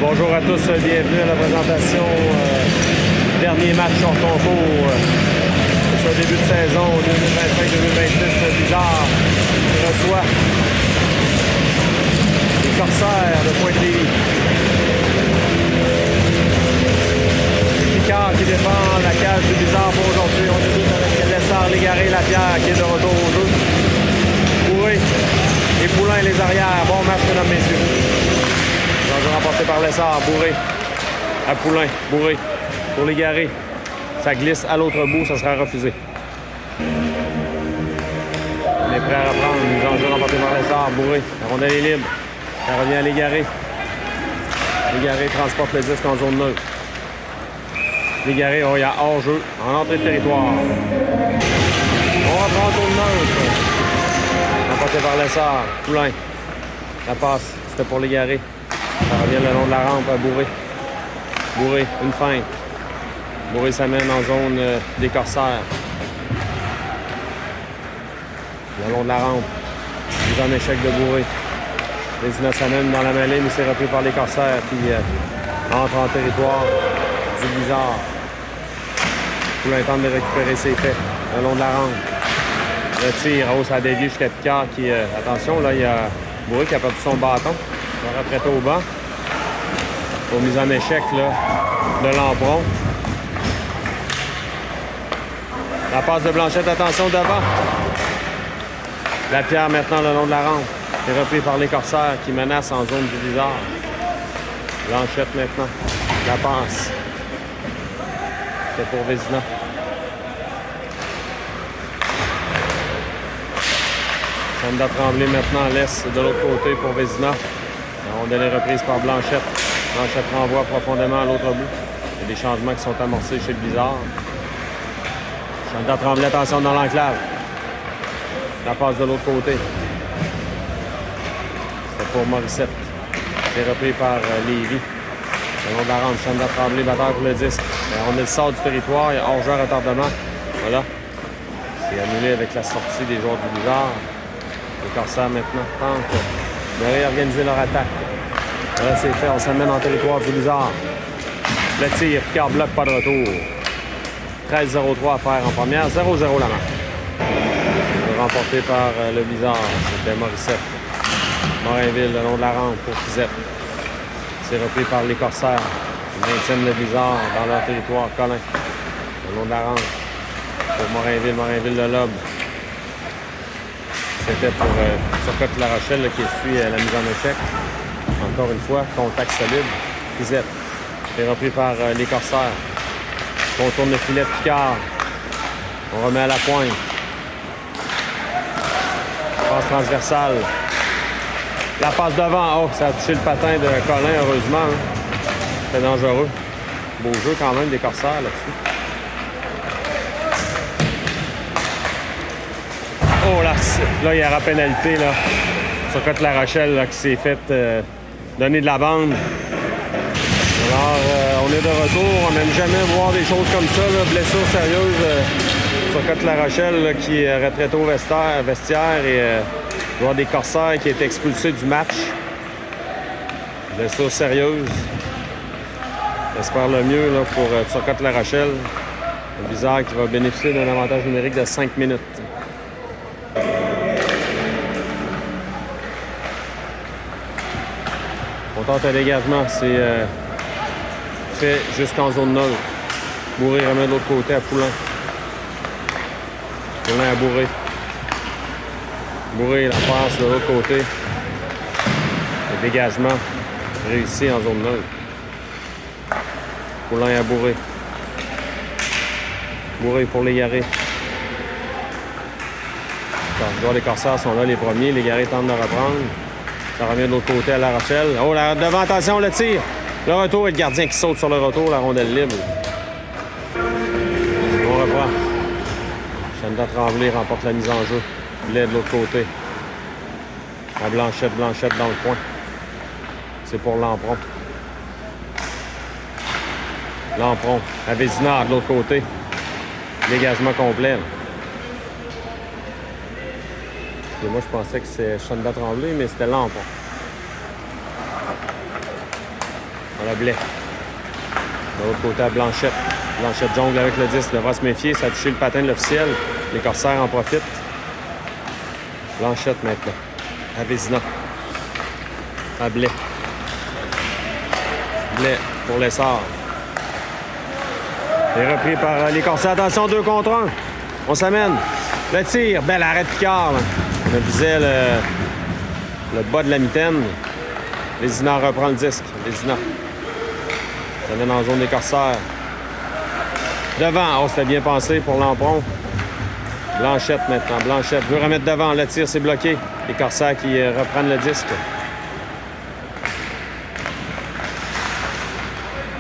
Bonjour à tous, bienvenue à la présentation dernier match sur concours ce début de saison 2025-2026 bizarre qui reçoit les Corsaires de Pointe-Lévis. Picard qui défend la cage du bizarre pour aujourd'hui. On débute avec Lessard, Légaré, Lapierre qui est de retour au jeu. Bourré et Poulain les arrières. Bon match, mesdames, messieurs. L'enjeu remporté par Lessard, Bourré à Poulain, Bourré pour Légaré. Ça glisse à l'autre bout, ça sera refusé. On est prêt à reprendre. Les enjeux remportés par Lessard, Bourré. La rondelle est libre. Ça revient à Légaré. Légaré transporte le disque en zone neutre. Légaré, il y a hors-jeu en entrée de territoire. On reprend en zone neutre. Remporté par Lessard, Poulain. La passe, c'était pour Légaré. Ça revient le long de la rampe à Bourré. Bourré, une feinte. Bourré s'amène en zone des Corsaires. Le long de la rampe. Mise en échec de Bourré. Vézina s'amène dans la mêlée, mais c'est repris par les Corsaires qui entre en territoire du Blizzard. Poulain tente de récupérer ses faits le long de la rampe. Le tir, ça a dévié jusqu'à Picard qui... attention, là, il y a Bourré qui a perdu son bâton. Il va retraiter au banc. Pour mise en échec là, de Lampron. La passe de Blanchette, attention devant. Lapierre maintenant le long de la rampe. C'est repris par les Corsaires qui menacent en zone du Blizzard. Blanchette maintenant. La passe. C'est pour Vézina. Chanda Tremblay maintenant laisse de l'autre côté pour Vézina. La rondelle est reprise par Blanchette. Blanchette renvoie profondément à l'autre bout. Il y a des changements qui sont amorcés chez le Blizzard. Chanda Tremblay, attention dans l'enclave. La passe de l'autre côté. C'est pour Morissette. C'est repris par Lévy. Le long de la rampe, Chanda Tremblay, batteur pour le disque. On est le sort du territoire, il y a hors-jeu à retardement. Voilà. C'est annulé avec la sortie des joueurs du Blizzard. Les Corsaires maintenant tentent de réorganiser leur attaque. Là, c'est fait. On s'amène en territoire du Blizzard. Le tir, Picard bloque, pas de retour. 13-0-3 à faire en première. 0-0 la marque. Remporté par le Blizzard. C'était Morissette. Morinville, le long de la rampe pour Fizette. C'est repris par les Corsaires. Ils maintiennent le Blizzard dans leur territoire. Colin. Le long de la rampe pour Morinville. Morinville, le lobe. C'était pour Turcotte-La Rochelle là, qui suit la mise en échec. Encore une fois, contact solide. Fizette. C'est repris par les Corsaires. On tourne le filet de Picard. On remet à la pointe. Passe transversale. La passe devant. Oh, ça a touché le patin de Colin, heureusement. Hein. C'est dangereux. Beau jeu quand même des Corsaires là-dessus. Oh là, il y aura pénalité là. Sur Turcotte-La Rochelle là, qui s'est fait donner de la bande. Alors, on est de retour. On n'aime jamais voir des choses comme ça. Là. Blessure sérieuse sur Turcotte-La Rochelle là, qui est retraité au vestiaire et joueur des Corsaires qui a été expulsé du match. Blessure sérieuse. J'espère le mieux là, pour Turcotte-La Rochelle. Le Blizzard qui va bénéficier d'un avantage numérique de 5 minutes. On tente un dégagement, c'est fait jusqu'en zone neutre. Bourré remet de l'autre côté à Poulain. Poulain à Bourré. Bourré la passe de l'autre côté. Le dégagement réussi en zone neutre. Poulain à Bourré. Bourré pour Légaré. Les joueurs des Corsaires sont là les premiers. Légaré tente de reprendre. Ça revient de l'autre côté à La Rochelle. Oh, là, devant, attention, le tir. Le retour et le gardien qui saute sur le retour, la rondelle libre. On reprend. Chanda Tremblay remporte la mise en jeu. Il est de l'autre côté. À Blanchette dans le coin. C'est pour Lampron. Lampron. À Vézina de l'autre côté. Dégagement complet. Là. Et moi, je pensais que c'était Chanda Tremblay, mais c'était Lampron. à Blais. De l'autre côté à Blanchette. Blanchette jongle avec le disque, devra se méfier, ça a touché le patin de l'officiel. Les Corsaires en profitent. Blanchette maintenant. À Vézina. À Blais. Blais pour l'essor. Et repris par les Corsaires. Attention, 2 contre 1. On s'amène. Le tir. Bel arrêt de Picard. Là. On visait le bas de la mitaine. Vézina reprend le disque. Vézina. Ça vient en zone des Corsaires. Devant. Oh, c'était bien pensé pour Lampron. Blanchette maintenant. Blanchette veut remettre devant. Le tir, c'est bloqué. Les Corsaires qui reprennent le disque.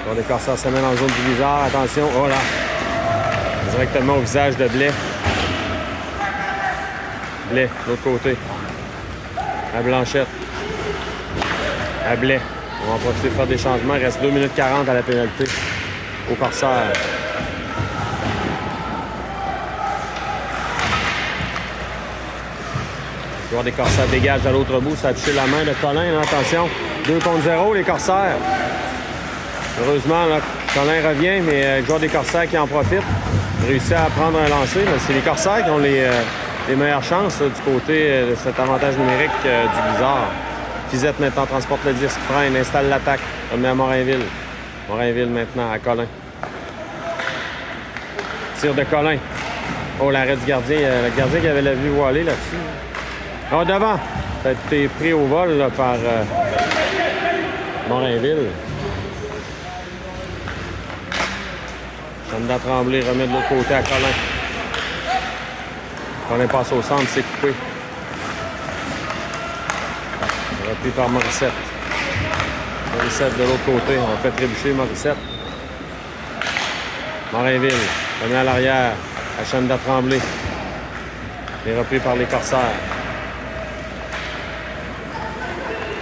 Bon, les Corsaires s'amènent en zone du viseur. Attention. Oh là. Directement au visage de Blais. Blais, de l'autre côté. À Blanchette. À Blais. On va en profiter pour faire des changements. Il reste 2 minutes 40 à la pénalité. Aux Corsaires. Le joueur des Corsaires dégage à l'autre bout. Ça a touché la main de Colin. Là, attention. 2 contre 0, les Corsaires. Heureusement, là, Colin revient, mais le joueur des Corsaires qui en profite. Réussit à prendre un lancer. C'est les Corsaires qui ont les meilleures chances là, du côté de cet avantage numérique du Blizzard. Fizette maintenant transporte le disque, freine, installe l'attaque. Remet à Morinville. Morinville maintenant à Colin. Tir de Colin. Oh, l'arrêt du gardien. Le gardien qui avait la vue voilée là-dessus. Oh, devant. Ça a été pris au vol là, par Morinville. Chanda Tremblay remet de l'autre côté à Colin. Colin passe au centre, c'est coupé. Repris par Morissette. Morissette de l'autre côté. On fait trébucher Morissette. Morinville remet à l'arrière à Chanda Tremblay. Il est repris par les Corsaires.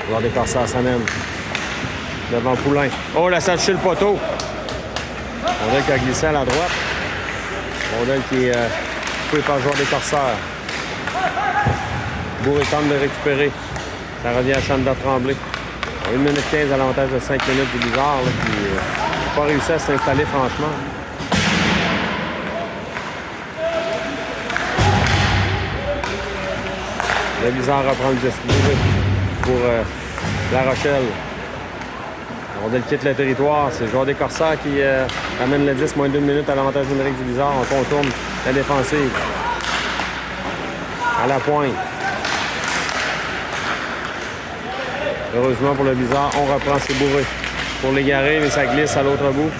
Le joueur des Corsaires s'amène. Devant Poulain. Oh, la salle chez le poteau. Rondelle qui a glissé à la droite. Rondelle qui est coupée par le joueur des Corsaires. Bourré tente de récupérer. Ça revient à Chanda Tremblay. 1 minute 15 à l'avantage de 5 minutes du Blizzard là, qui n'a pas réussi à s'installer franchement. Le Blizzard reprend le disque pour La Rochelle. Rondelle quitte le territoire. C'est le joueur des Corsaires qui amène le 10, moins d'1 minute à l'avantage numérique du Blizzard. On contourne la défensive. À la pointe. Heureusement pour le Blizzard, on reprend ses bourrés. Pour l'égarer, mais ça glisse à l'autre bout.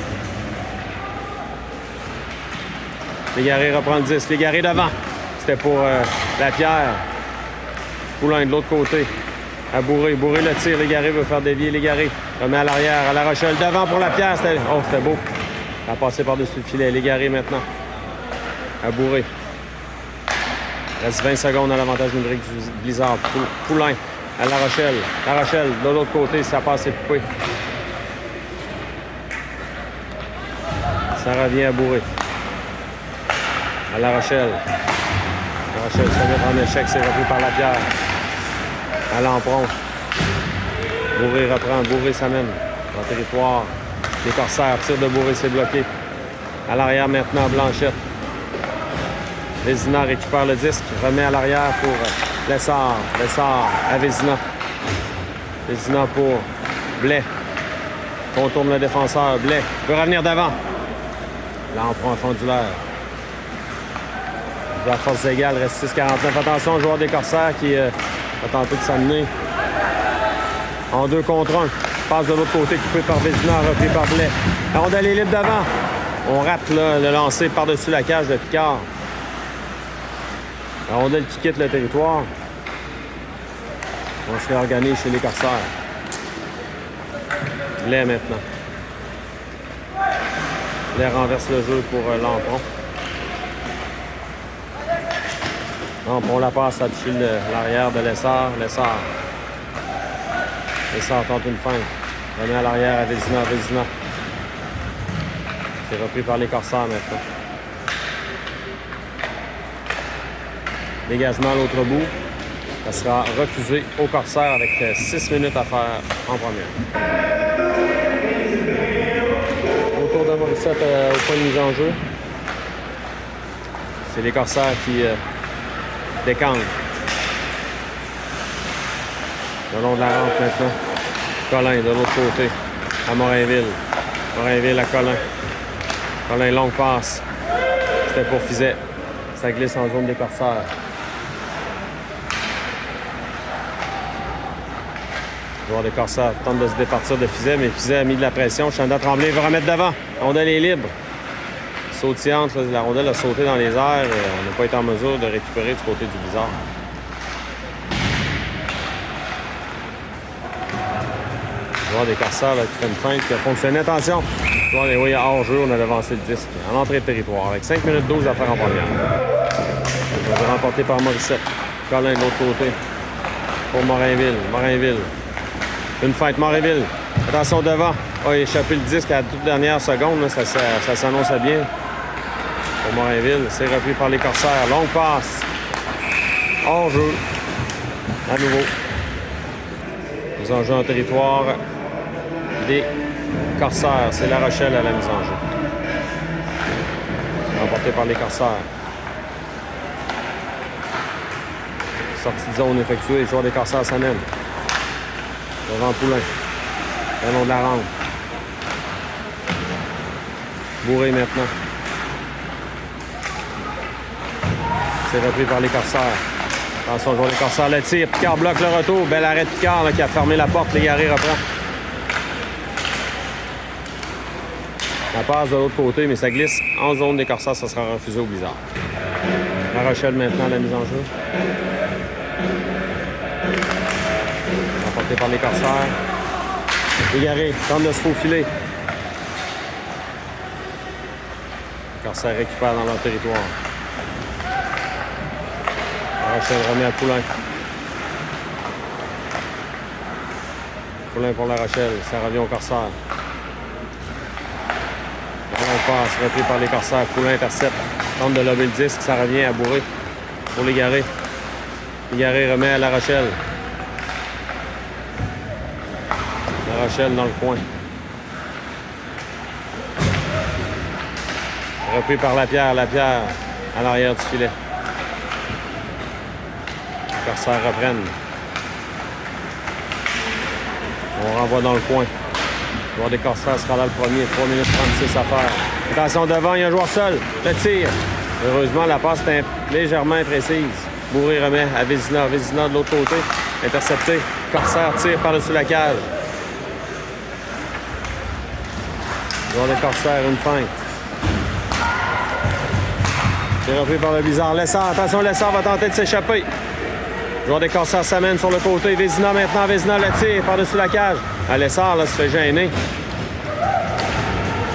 L'égaré reprend le 10. L'égaré devant. C'était pour la pierre. Poulain de l'autre côté. À Bourré. Bourré le tire. Légaré veut faire dévier Légaré. Remet à l'arrière. À La Rochelle. Devant pour la pierre. Oh, c'était beau. Ça a passé par-dessus le filet. Légaré maintenant. À Bourré. Reste 20 secondes à l'avantage numérique du Blizzard. Poulain. À La Rochelle. La Rochelle. De l'autre côté, ça passe et coupé. Ça revient à Bourré. À La Rochelle. La Rochelle se met en échec. C'est repris par la pierre. À Lampron. Bourré reprend. Bourré s'amène dans le territoire. Les Corsaires. Tir de Bourré, c'est bloqué. À l'arrière maintenant, Blanchette. Vézina récupère le disque. Remet à l'arrière pour Lessard. Lessard à Vézina. Vézina pour Blais. Contourne le défenseur. Blais peut revenir d'avant. Lampron a fondu l'air. À force égale, reste 6,49. Attention au joueur des Corsaires qui va tenter de s'amener en 2 contre 1. Passe de l'autre côté, coupé par Vézina, repris par Blais. La rondelle est libre devant. On rate là, le lancer par-dessus la cage de Picard. La rondelle qui quitte le territoire. On se réorganise chez les Corsaires. Blais maintenant. Blais renverse le jeu pour Lampron. On la passe à toucher l'arrière de Lessard. Lessard tente une feinte. Remet à l'arrière à Vézina. Vézina. C'est repris par les Corsaires maintenant. Dégagement à l'autre bout. Ça sera refusé aux Corsaires avec 6 minutes à faire en première. Autour de Morissette au point de mise en jeu. C'est les Corsaires qui décampent. Le long de la rampe maintenant. Colin de l'autre côté à Morainville. Morainville à Colin. Colin, longue passe. C'était pour Fizet. Ça glisse en zone des Corsaires. Le joueur des Corsaires tente de se départir de Fizet, mais Fizet a mis de la pression. Chanda Tremblay va remettre devant. La rondelle est libre. Sautillante, la rondelle a sauté dans les airs et on n'a pas été en mesure de récupérer du côté du Blizzard. Le joueur des Corsaires là, qui fait une feinte qui a fonctionné. Attention! Le joueur des oui, hors-jeu, on a devancé le disque en entrée de territoire avec 5 minutes 12 à faire en première. Ça va remporté par Morissette. Colin de l'autre côté pour Morainville. Morainville. Une feinte, Morainville. Attention devant. Il a échappé le disque à la toute dernière seconde. Là. Ça s'annonçait bien pour Morainville. C'est repris par les Corsaires. Longue passe. Hors-jeu. À nouveau. Mise en jeu en territoire des Corsaires. C'est La Rochelle à la mise en jeu. Remporté par les Corsaires. Sortie de zone effectuée. Les joueurs des Corsaires s'amènent. Devant Poulain. Le long de la rampe. Bourré maintenant. C'est repris par les Corsaires. Attention, le joueur des Corsaires le tire. Picard bloque le retour. Bel arrêt de Picard là, qui a fermé la porte. Légaré reprend. La passe de l'autre côté, mais ça glisse en zone des Corsaires. Ça sera refusé au Blizzard. La Rochelle maintenant, la mise en jeu. Remporté par les Corsaires. Légaré tente de se faufiler. Les Corsaires récupèrent dans leur territoire. La Rochelle remet à Poulain. Poulain pour La Rochelle. Ça revient aux Corsaires. On passe, repris par les Corsaires. Poulain intercepte. Tente de lober le disque. Ça revient à Bourré pour Légaré. Légaré remet à La Rochelle. La Rochelle dans le coin. Repris par Lapierre. Lapierre à l'arrière du filet. Les Corsaires reprennent. On renvoie dans le coin. Le joueur des Corsaires sera là le premier. 3 minutes 36 à faire. Attention devant, il y a un joueur seul. Le tir. Heureusement, la passe est légèrement imprécise. Bourré remet à Vézina. Vézina de l'autre côté. Intercepté. Corsaire tire par-dessus la cage. Le joueur des Corsaires, une feinte. C'est repris par le Blizzard. Lessard, attention, Lessard va tenter de s'échapper. Le joueur des Corsaires s'amène sur le côté. Vézina maintenant. Vézina le tire par-dessus la cage. Lessard là, se fait gêner.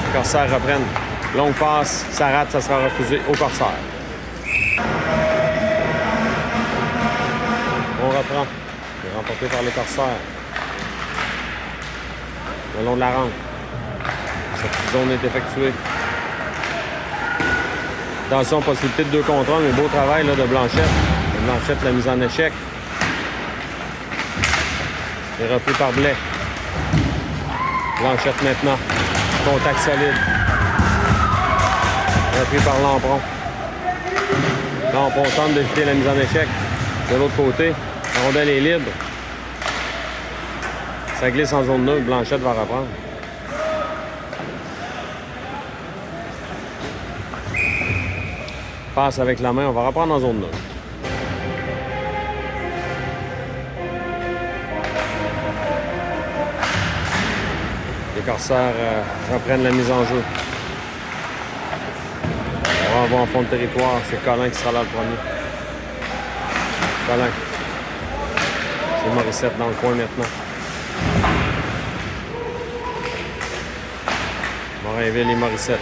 Les Corsaires reprennent. Longue passe. Ça rate, ça sera refusé aux Corsaires. On reprend. C'est remporté par les Corsaires. Le long de la rampe. Cette zone est effectuée. Attention, possibilité de 2 contre 1, mais beau travail là, de Blanchette. Blanchette, la mise en échec. C'est repris par Blais. Blanchette maintenant. Contact solide. Repris par Lampron. Lampron tente d'éviter la mise en échec. De l'autre côté, la rondelle est libre. Ça glisse en zone neutre. Blanchette va reprendre. Passe avec la main. On va reprendre en zone neutre. Les Corsaires reprennent la mise en jeu. On va avoir en fond de territoire. C'est Colin qui sera là le premier. Colin. C'est Morissette dans le coin maintenant. Morainville et Morissette.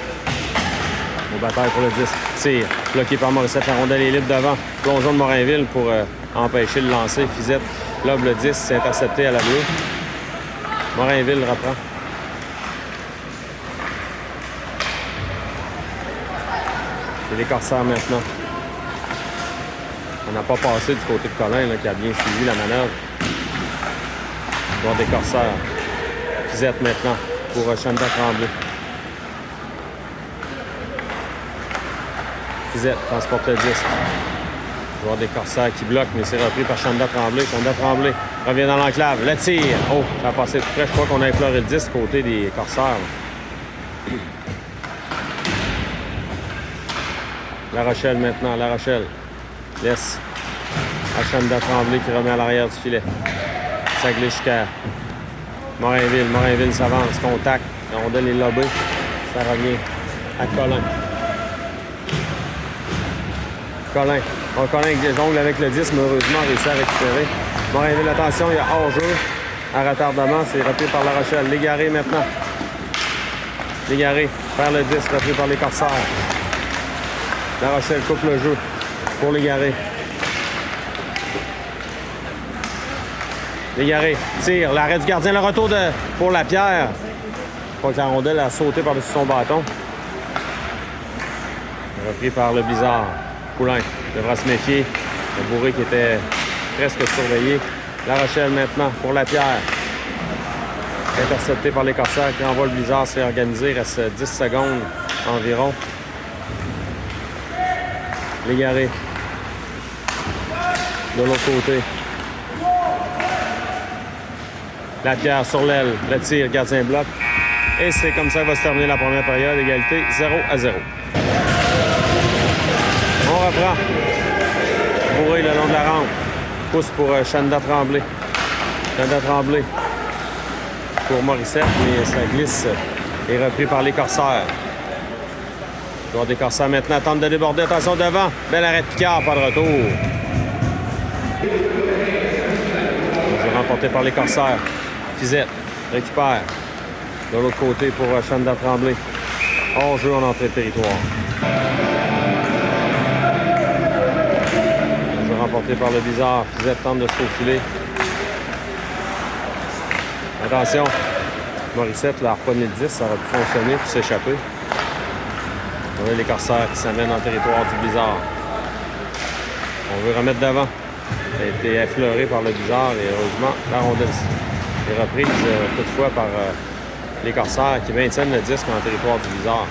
Au bataille pour le 10. Tire. Bloqué par Morissette. La rondelle est libre devant. Plongeon de Morainville pour empêcher le lancer. Fizette lobe le 10. C'est intercepté à la bleue. Morainville reprend. C'est les Corsaires maintenant. On n'a pas passé du côté de Colin là, qui a bien suivi la manœuvre. Joueur des Corsaires. Fizette maintenant. pour Chanda Tremblay. Fizette transporte le disque. Joueur des Corsaires qui bloque, mais c'est repris par Chanda Tremblay. Chanda Tremblay revient dans l'enclave. Le tir. Oh, ça a passé tout près. Je crois qu'on a effleuré le disque côté des Corsaires. La Rochelle maintenant. La Rochelle laisse à Chanda Tremblay qui remet à l'arrière du filet. Ça glisse jusqu'à Morainville. Morainville s'avance. Contact. La rondelle est lobée. Ça revient à Colin. Colin. Bon, Colin jongle avec le 10, mais heureusement réussi à récupérer. Morainville, attention, il y a hors-jeu à retardement. C'est repris par La Rochelle. Légaré maintenant. Légaré vers le 10, repris par les Corsaires. La Rochelle coupe le jeu pour Légaré. Légaré tire. L'arrêt du gardien. Le retour pour Lapierre. Je crois que la rondelle a sauté par-dessus son bâton. Repris par le Blizzard. Poulain devra se méfier. Le Bourré qui était presque surveillé. La Rochelle maintenant pour Lapierre. Intercepté par les Corsaires qui envoient le Blizzard se réorganiser. Il reste 10 secondes environ. Légaré. De l'autre côté. Lapierre sur l'aile. Le tir, gardien bloc. Et c'est comme ça que va se terminer la première période. Égalité 0-0. On reprend. Bourré le long de la rampe. Pousse pour Chanda Tremblay. Chanda Tremblay pour Morissette, mais ça glisse. Et repris par les Corsaires. Le joueur des Corsaires maintenant tente de déborder. Attention devant. Bel arrêt de Picard, pas de retour. Jeu remporté par les Corsaires. Fizette récupère. De l'autre côté pour Chanda Tremblay. Hors-jeu en entrée de territoire. Remporté par le Blizzard. Fizette tente de se faufiler. Attention. Morissette l'a reconnu le 10. Ça aurait pu fonctionner puis s'échapper. On a les Corsaires qui s'amènent dans le territoire du Blizzard. On veut remettre devant. Ça a été effleuré par le Blizzard et heureusement, la rondelle est reprise toutefois par les Corsaires qui maintiennent le disque dans le territoire du Blizzard.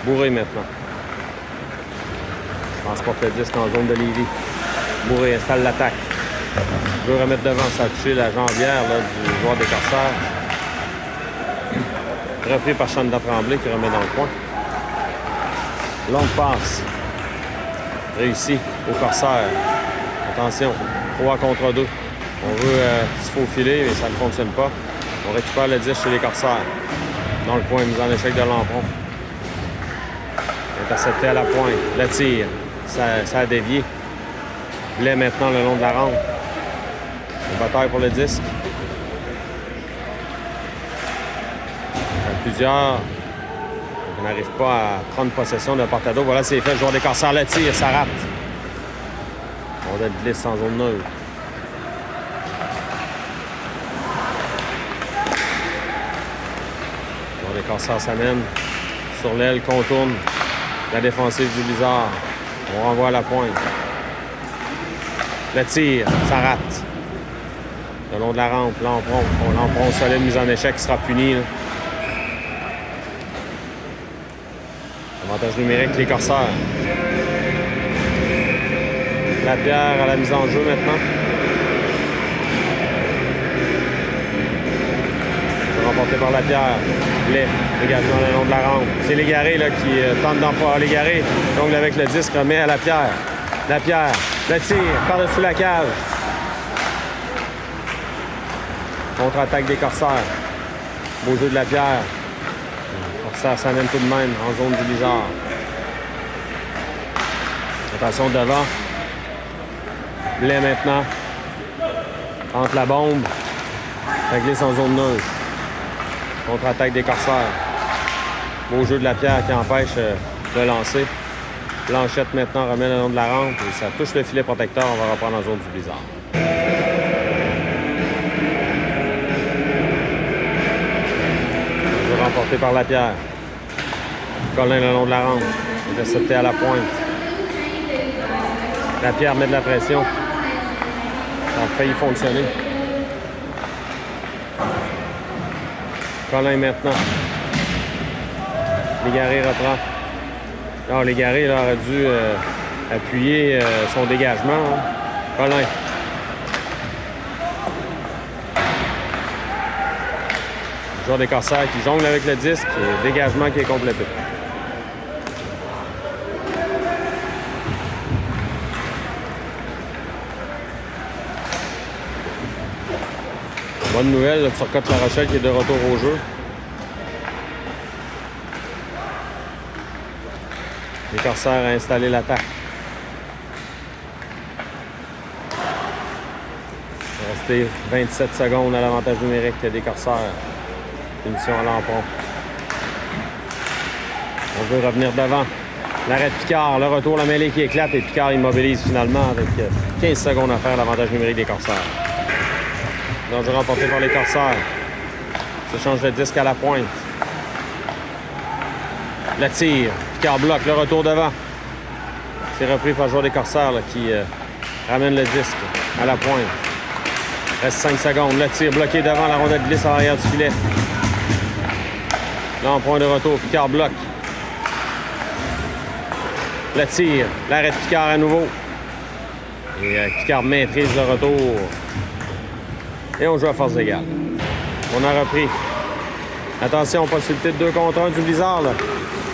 Bourré maintenant. Transporte le disque en zone de Lévis. Bourré installe l'attaque. Veut remettre devant, ça a touché la jambière là, du joueur des Corsaires. Repris par Chanda Tremblay qui remet dans le coin. Longue passe. Réussi au Corsaire. Attention, 3 contre 2. On veut se faufiler, mais ça ne fonctionne pas. On récupère le 10 chez les Corsaires. Dans le coin, mise en échec de Lampron. Intercepté à la pointe. Le tir. Ça a dévié. Blais maintenant le long de la rampe. Une bataille pour le disque. Plusieurs. On n'arrive pas à prendre possession d'un porte-à-dos. Voilà, c'est fait. Le joueur des Corsaires le tire. Ça rate. On doit glisse en zone neutre. Le joueur des Corsaires s'amène. Sur l'aile, contourne la défensive du Blizzard. On renvoie à la pointe. Le tir, ça rate. Le long de la rampe, Lampron. Lampron solide, mise en échec, qui sera puni. Là. Avantage numérique, les Corsaires. Lapierre à la mise en jeu maintenant. Remporté par Lapierre. Blais, également le long de la rampe. C'est Légaré là, qui tente d'emporter. Légaré, donc avec le disque, remet à Lapierre. Lapierre, le tir, par-dessus la cage. Contre-attaque des Corsaires. Beau jeu de Lapierre. Corsaires s'amène tout de même en zone du Blizzard. Attention devant. Blais maintenant. Entre la bombe. Ça glisse en zone neutre. Contre-attaque des Corsaires. Beau jeu de Lapierre qui empêche de lancer. Blanchette maintenant remet le long de la rampe. Et ça touche le filet protecteur. On va reprendre en zone du Blizzard. Jeu remporté par Lapierre. Colin le long de la rampe. Intercepté à la pointe. Lapierre met de la pression. Ça a failli fonctionner. Colin maintenant. Légaré reprend. Non, Légaré il aurait dû appuyer son dégagement. Hein. Colin. Le joueur des Corsaires qui jongle avec le disque et dégagement qui est complété. Bonne nouvelle, le Turcotte La Rochelle qui est de retour au jeu. Les Corsaires a installé l'attaque. Il restait 27 secondes à l'avantage numérique des Corsaires. Finition à l'emprunt. On veut revenir devant. L'arrêt de Picard, le retour, la mêlée qui éclate et Picard immobilise finalement avec 15 secondes à faire l'avantage numérique des Corsaires. Danger remporté par les Corsaires. Ça change le disque à la pointe. Le tir. Picard bloque. Le retour devant. C'est repris par le joueur des Corsaires là, qui ramène le disque à la pointe. Reste 5 secondes. Le tir bloqué devant. La rondelle glisse à l'arrière du filet. Là, en point de retour. Picard bloque. Le tir. L'arrêt de Picard à nouveau. Et Picard maîtrise le retour. Et on joue à force égale. On a repris. Attention, possibilité de 2 contre 1 du Blizzard. Là.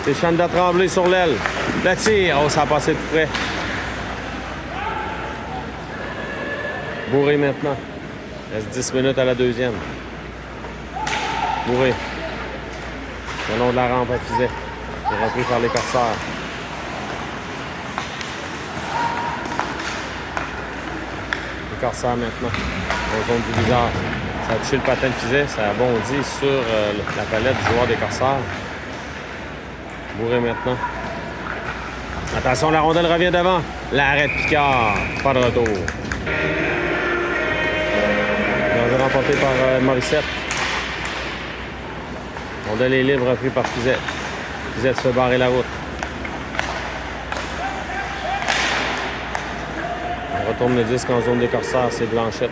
C'est Chanda Tremblay sur l'aile. Le tir. Oh, ça a passé tout près. Bourré maintenant. Il reste 10 minutes à la deuxième. Bourré. Le long de la rampe à Fizet. C'est repris par les Corsaires. Les Corsaires maintenant. En zone du Blizzard. Ça a touché le patin de Fizet. Ça a bondi sur la palette du joueur des Corsaires. Bourré maintenant. Attention, la rondelle revient devant. L'arrêt de Picard. Pas de retour. Danger remporté par Morissette. Rondelle est libre, repris par Fizet. Fizet se fait barrer la route. On retourne le disque en zone des Corsaires. C'est Blanchette.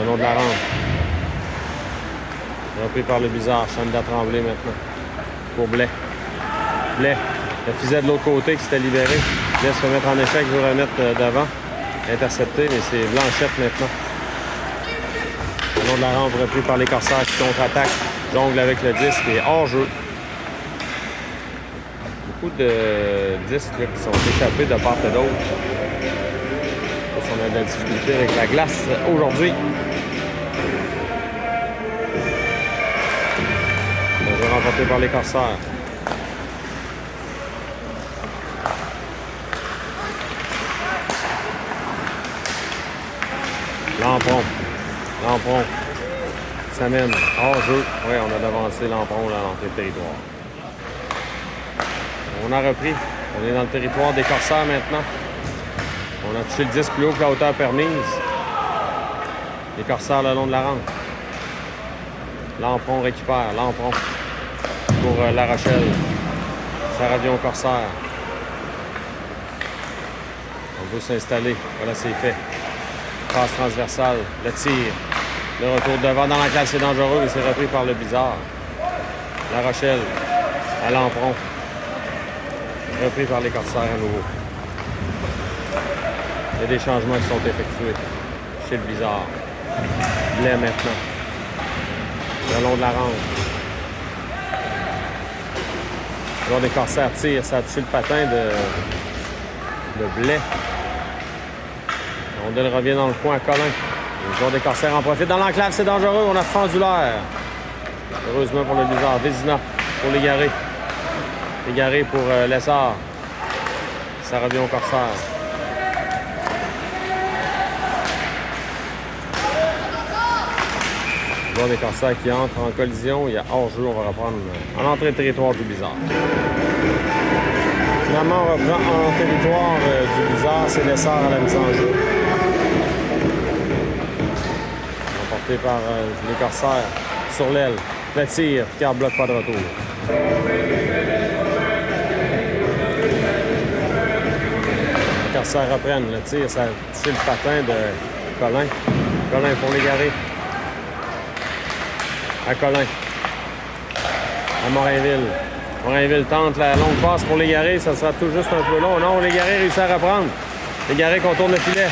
Le long de la rampe. Repris par le Blizzard. Chanda Tremblay maintenant. Pour Blais. Blais. Le Fizet de l'autre côté qui s'était libéré. Blais se fait mettre en échec, veut remettre devant. Intercepté, mais c'est Blanchette maintenant. Le long de la rampe repris par les Corsaires qui contre-attaquent. Jongle avec le disque et hors-jeu. Beaucoup de disques là, qui sont échappés de part et d'autre. On a de la difficulté avec la glace aujourd'hui. Le jeu remporté par les Corsaires. Lampron. Lampron. Ça mène. Hors-jeu. Oui, on a devancé Lampron à l'entrée du territoire. On a repris. On est dans le territoire des Corsaires maintenant. On a touché le disque plus haut que la hauteur permise. Les Corsaires le long de la rampe. Lampron récupère. Lampron pour La Rochelle. Ça revient aux Corsaires. On veut s'installer. Voilà, c'est fait. Passe transversale. Le tir. Le retour devant dans la classe, c'est dangereux, mais c'est repris par le Blizzard. La Rochelle à Lampron. Repris par les Corsaires à nouveau. Il y a des changements qui sont effectués chez le Blizzard. Blais maintenant. Le long de la rampe. Le joueur des Corsaires tire. Ça a touché le patin de Blais. La rondelle revient dans le coin à Colin. Le joueur des Corsaires en profite. Dans l'enclave, c'est dangereux. On a fendu l'air. Heureusement pour le Blizzard. Vézina pour Légaré. Légaré pour Lessard. Ça revient aux Corsaires. Le joueur des Corsaires qui entre en collision. Il y a hors-jeu. On va reprendre en entrée de territoire du Blizzard. Finalement, on reprend en territoire du Blizzard. C'est Lessard à la mise en jeu. Emporté par les Corsaires sur l'aile. Le tir. Picard bloque, pas de retour. Les Corsaires reprennent. Le tir, ça a touché le patin de Colin. Colin pour Légaré. à Colin. À Morainville. Morainville tente la longue passe pour Légaré. Ça sera tout juste un peu long. Non, Légaré réussit à reprendre. Légaré contourne le filet.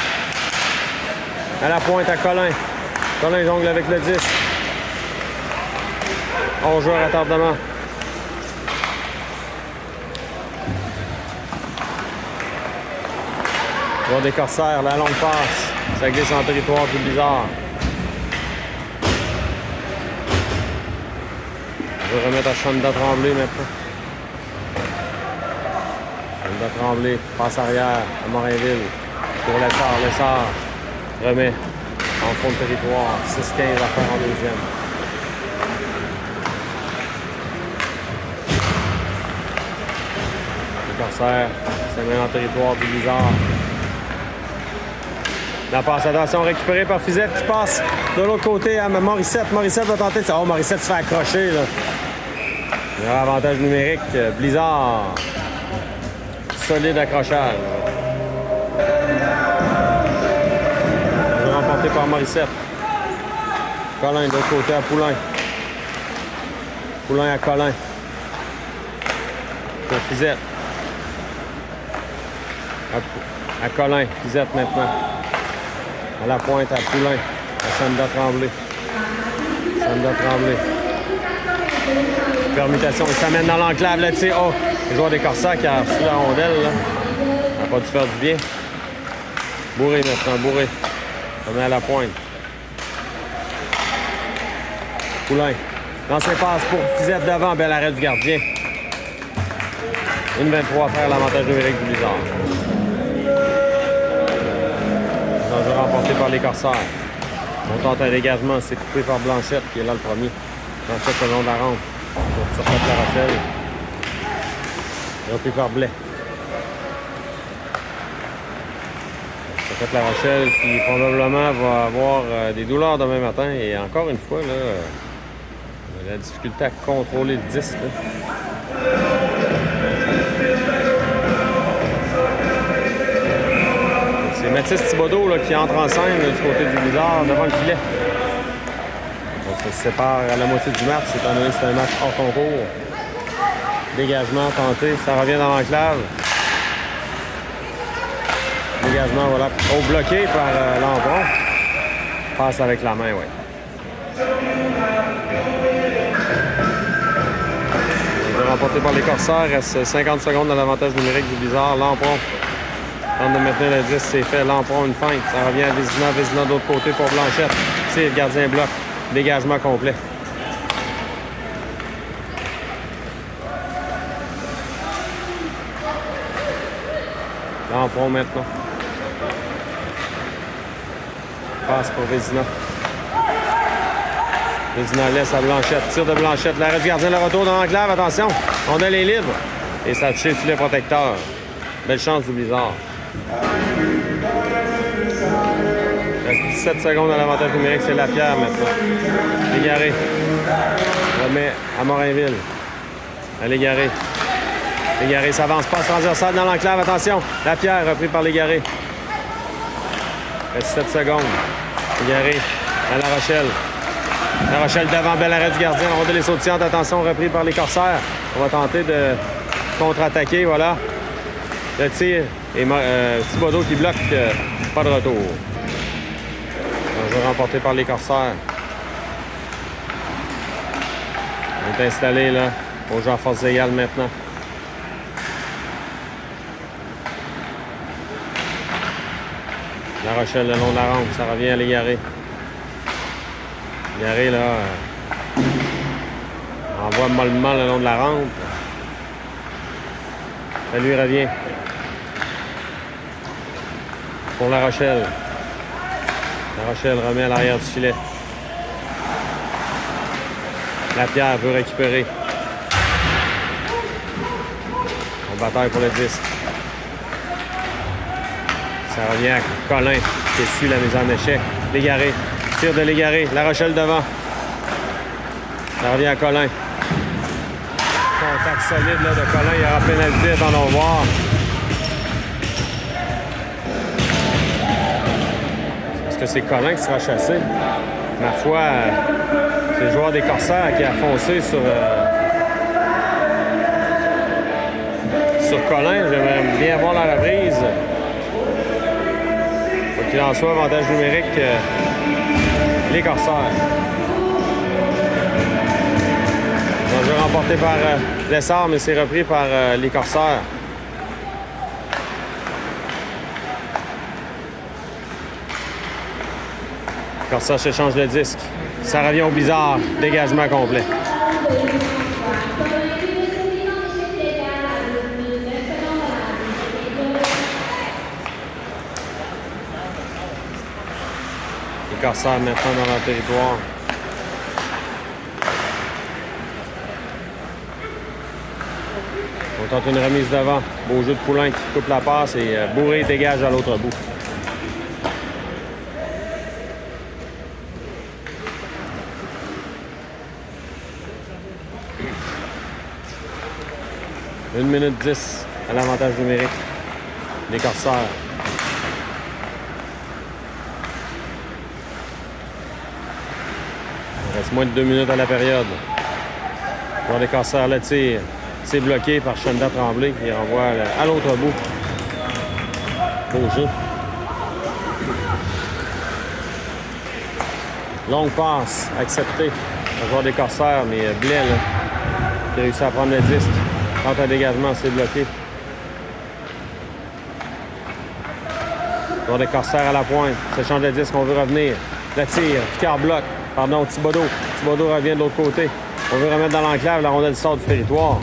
À la pointe à Colin. Colin jongle avec le 10. 11 joueurs à tardement. Joueur des Corsaires, la longue passe. Ça glisse en territoire du Blizzard. Je vais remettre à Chanda Tremblay maintenant. Chanda Tremblay, passe arrière à Morainville. Pour Lessard. Lessard remet en fond de territoire. 6-15 à faire en deuxième. Les Corsaires se met en territoire du Blizzard. La passe, attention, récupérée par Fizette qui passe de l'autre côté à Morissette. Morissette va tenter de... Oh, Morissette se fait accrocher, là. Il y a un avantage numérique. Blizzard. Solide accrochage. Remporté par Morissette. Colin de l'autre côté à Poulain. Poulain à Colin. Pour Fizette. À Colin. Fizette maintenant. À la pointe à Poulain. À Chanda Tremblay. Chanda Tremblay. Permutation. Il s'amène dans l'enclave là, tu sais. Oh, le joueur des Corsaires qui a reçu la rondelle, là. Ça n'a pas dû faire du bien. Bourré maintenant, Bourré. On met à la pointe. Poulain. L'ancien passe pour Fizette devant. Bel arrêt du gardien. 1-23 à faire l'avantage numérique du Blizzard. Danger remporté par les Corsaires. On tente un dégagement. C'est coupé par Blanchette qui est là le premier. Blanchette le long de la rampe. Pour sortir de La Rochelle. Repris par Blais. Fait La Rochelle qui probablement va avoir des douleurs demain matin. Et encore une fois, là, on a la difficulté à contrôler le disque. Là. C'est Mathis Thibodeau là, qui entre en scène là, du côté du Blizzard devant le filet. Donc, ça se sépare à la moitié du match, étant donné que c'est un match hors concours. Dégagement tenté, ça revient dans l'enclave. Dégagement, voilà. Oh, bloqué par Lampron. Passe avec la main, oui. Remporté par les Corsaires. Reste 50 secondes dans l'avantage numérique du Blizzard. Lampron tente de maintenir le 10. C'est fait. Lampron, une feinte. Ça revient à Vézina. Vézina de l'autre côté pour Blanchette. C'est le gardien bloc. Dégagement complet. Lampron maintenant. Passe pour Vézina. Vézina laisse à Blanchette. Tire de Blanchette. L'arrêt du gardien, le retour dans l'enclave. Attention, on a les libres. Et ça a touché le filet protecteur. Belle chance du Blizzard. Il reste 17 secondes à l'avantage numérique. C'est Lapierre maintenant. Légaré. Remet à Morainville. À Légaré. Légaré s'avance. Passe transversale dans l'enclave. Attention. Lapierre repris par Légaré. Il reste 7 secondes. Légaré à La Rochelle. La Rochelle devant, bel arrêt du gardien. On rondelle les sautillantes. Attention, repris par les Corsaires. On va tenter de contre-attaquer. Voilà. Le tir. Et Thibodeau qui bloque. Pas de retour. Un jeu remporté par les Corsaires. On est installé là. Au jeu en force égale maintenant. La Rochelle le long de la rampe. Ça revient à Légaré. Légaré, là, envoie mollement le long de la rampe. Ça lui revient. Pour La Rochelle. La Rochelle remet à l'arrière du filet. Lapierre veut récupérer. On bataille pour le disque. Ça revient à Colin qui essuie la mise en échec. Légaré. Tire de Légaré. La Rochelle devant. Ça revient à Colin. Contact solide là, de Colin. Il y aura pénalité, attendons voir. Est-ce que c'est Colin qui sera chassé? Ma foi, C'est le joueur des Corsaires qui a foncé sur Colin. J'aimerais bien voir la reprise. Quoi qu'il en soit, avantage numérique, les Corsaires. Un jeu remporté par Lessard, mais c'est repris par les Corsaires. Corsaire s'échange le disque. Ça revient au Blizzard. Dégagement complet. Les Corsaires maintenant dans leur territoire. On tente une remise devant. Beau jeu de Poulain qui coupe la passe et Bourré dégage à l'autre bout. Une minute 10 à l'avantage numérique des Corsaires. Il reste moins de 2 minutes à la période. Pour les Corsaires le tir. C'est bloqué par Shanda Tremblay qui renvoie à l'autre bout. Beau jeu. Longue passe acceptée. Le joueur des Corsaires, mais Blais là, qui a réussi à prendre le disque. Quand un dégagement, c'est bloqué. Joueur des Corsaires à la pointe. S'échange de disque, on veut revenir. Le tir, Picard bloque. Pardon, Thibodeau. Thibodeau revient de l'autre côté. On veut remettre dans l'enclave, la rondelle sort du territoire.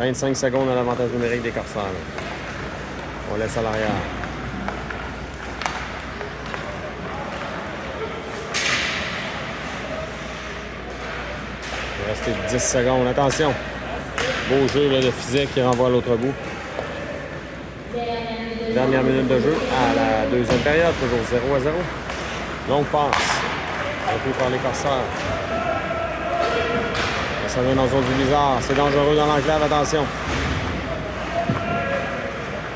25 secondes à l'avantage numérique des Corsaires. On laisse à l'arrière. Il reste 10 secondes. Attention. Beau jeu là, de physique qui renvoie à l'autre bout. Dernière minute de jeu à la deuxième période. Toujours 0-0. Longue passe. Repris par les Corsaires. Ça vient dans la zone du Blizzard. C'est dangereux dans l'enclave. Attention.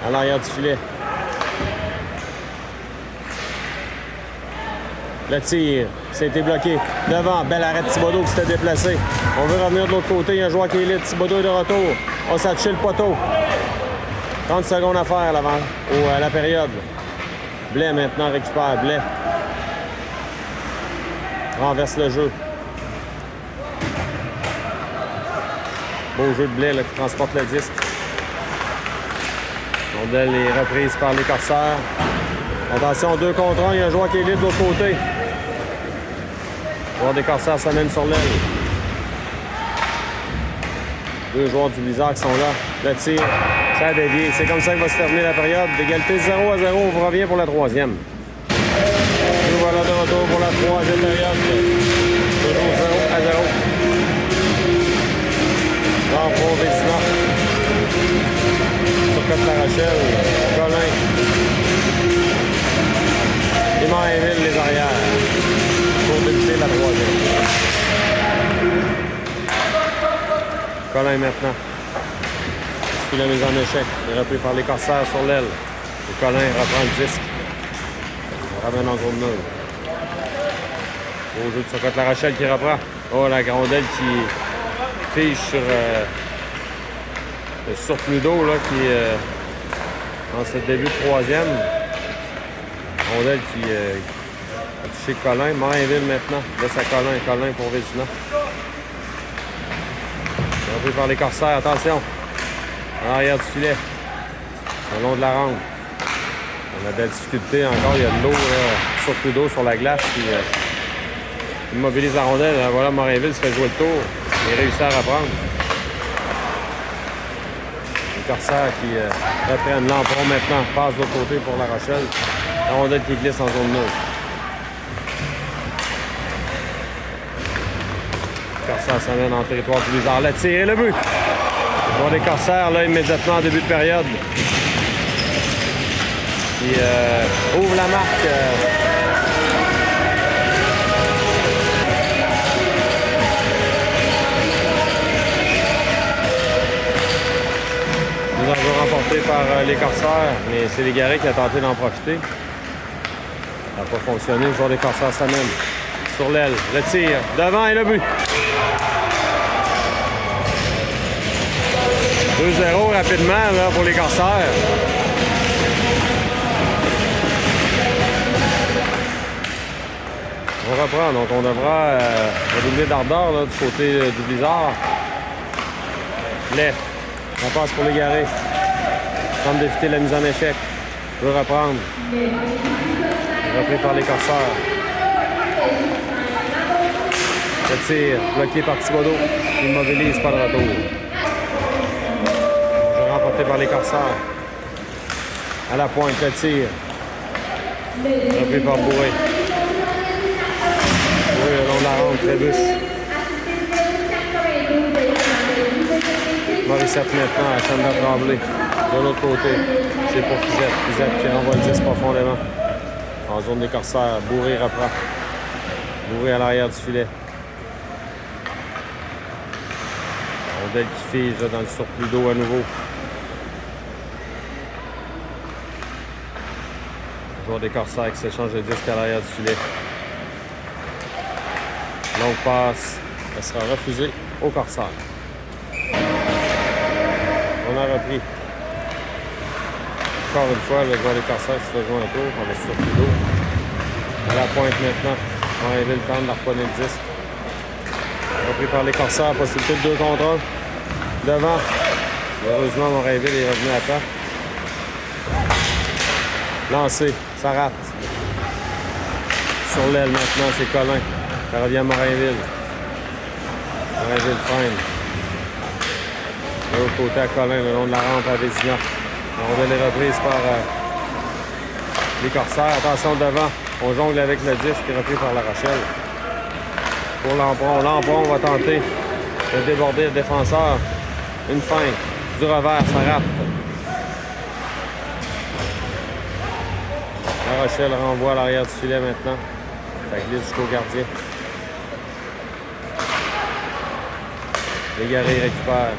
À l'arrière du filet. Le tir. C'était bloqué. Devant. Bel arrêt de Thibodeau qui s'était déplacé. On veut revenir de l'autre côté. Il y a un joueur qui est libre. Thibodeau est de retour. On s'achille le poteau. 30 secondes à faire à la période. Blais maintenant récupère. Blais. Renverse le jeu. Beau jeu de Blais là, qui transporte le disque. Rondelle est reprise par les Corsaires. Attention, 2 contre 1. Il y a un joueur qui est libre de l'autre côté. Le joueur des Corsaires s'amène sur l'aile. 2 joueurs du Blizzard qui sont là. Le tir, ça a dévié. C'est comme ça que va se terminer la période. D'égalité 0-0. On revient pour la troisième. Nous voilà de retour pour la troisième période. Toujours 0-0. Dans pour Vézina. Sur Côte-la-Rochelle. Colin. Et Marinville, les arrières. Pour débuter la troisième. Colin maintenant. Puis la mise en échec. Il est repris par les Corsaires sur l'aile. Et Colin reprend le disque. Il ramène en zone neutre. Beau jeu de sur Côte-la-Rochelle qui reprend. Oh, la rondelle qui fige sur le surplus d'eau là, qui dans ce début de troisième. Rondelle qui a touché Colin. Marinville maintenant. Laisse à Colin. Colin pour Vézina. Repris par les Corsaires. Attention. En arrière du filet. Le long de la rampe. On a de la difficulté encore. Il y a de l'eau, surplus d'eau sur la glace. Puis, il mobilise la rondelle. Voilà, Marinville se fait jouer le tour. Il réussit à reprendre. Les Corsaires qui reprennent l'emprunt maintenant. Passe de l'autre côté pour La Rochelle. La rondelle qui glisse en zone neutre. Les Corsaires s'amènent en territoire du Blizzard. Le tir et le but. Pour les Corsaires, là, immédiatement en début de période. Qui ouvre la marque. Nous avons remporté par les Corsaires, mais c'est Légaré qui a tenté d'en profiter. Ça n'a pas fonctionné. Le joueur des Corsaires s'amène. Sur l'aile. Le tir. Devant et le but. 2-0 rapidement là, pour les Corsaires. On reprend. Donc, on devra redoubler d'ardeur là, du côté du Blizzard. Blais. La passe pour l'Égaré. Tente d'éviter la mise en échec. Veut reprendre. Repris par les Corsaires. Le tir, bloqué par Thibodeau. Immobilise pas de retour. Jeu remporté par les Corsaires. À la pointe, le tir. Repris par Bourré. Bourré le long de la ronde, trébuche. Morissette maintenant à Chanda Tremblay. De l'autre côté, c'est pour Fizette. Fizette qui renvoie le 10 profondément. En zone des Corsaires, Bourré reprend. Bourré à l'arrière du filet. Rondelle qui fige là, dans le surplus d'eau à nouveau. Le joueur des Corsaires qui s'échange le disque à l'arrière du filet. Longue passe. Elle sera refusée aux Corsaires. On a repris. Encore une fois, le joueur des Corsaires se fait jouer un tour par le surplus d'eau. À la pointe maintenant. On va le temps de la reprendre le disque. Repris par les Corsaires, possibilité de 2 contre 1. Devant. Heureusement, Morinville est revenu à temps. Lancé, ça rate. Sur l'aile maintenant, c'est Colin. Ça revient à Morinville. Morinville freine. De l'autre côté à Colin, le long de la rampe à Vézina. La rondelle est reprise par les Corsaires. Attention devant. On jongle avec le disque repris par La Rochelle. Pour Lampron. Lampron va tenter de déborder le défenseur. Une feinte. Du revers, ça rate. La Rochelle renvoie à l'arrière du filet maintenant. Ça glisse jusqu'au gardien. Légaré récupère.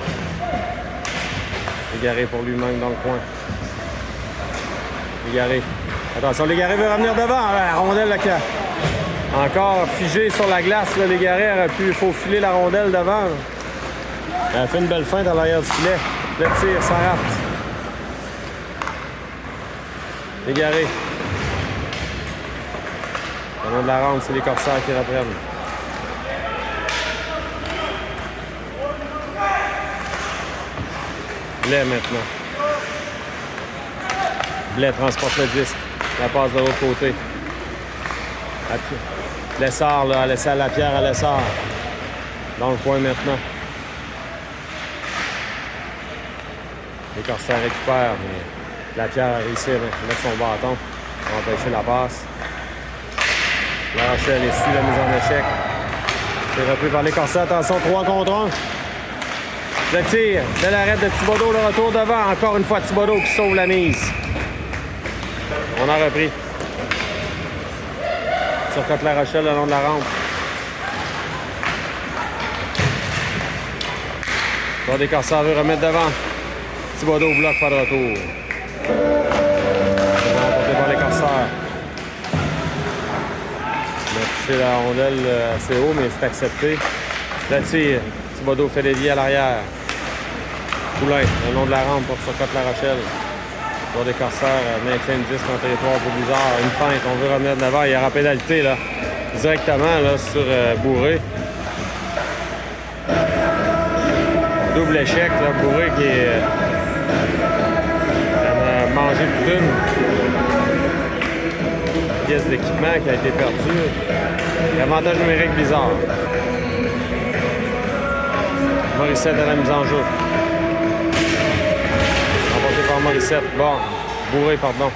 Légaré pour lui-même dans le coin. Légaré. Attention, Légaré veut revenir devant. La rondelle là, qui a encore figé sur la glace. Légaré aurait pu faufiler la rondelle devant. Elle a fait une belle feinte à l'arrière du filet. Le tir, ça rate. Légaré. Au nom de la ronde, c'est les Corsaires qui reprennent. Blais maintenant. Blais transporte le disque. La passe de l'autre côté. Lessard, là, a laissé à la pierre à Lessard. Dans le coin maintenant. Les Corsaires récupèrent, mais la pierre a réussi à mettre son bâton pour empêcher la passe. La Rochelle essuie la mise en échec. C'est repris par les Corsaires. Attention, 3 contre 1. Le tir de l'arrêt de Thibodeau, le retour devant. Encore une fois, Thibodeau qui sauve la mise. On a repris. Surcote La Rochelle le long de la rampe. Le des Corsaires veut remettre devant. Thibodeau bloque, pas de retour. C'est remporté par les Corsaires. On a touché la rondelle assez haut, mais c'est accepté. Le tir. Thibodeau fait dévier à l'arrière. Poulain, le long de la rampe pour Surcote La Rochelle. Pour des Corsaires, maintient le disque dans le territoire du Blizzard. Une feinte, on veut revenir de l'avant. Il y aura pénalité là, directement là, sur Bourré. Double échec, là, Bourré qui a mangé toute une pièce d'équipement qui a été perdue. Avantage numérique Blizzard. Morissette à la mise en jeu. Remporté par Morissette. Bon, Bourré, pardon.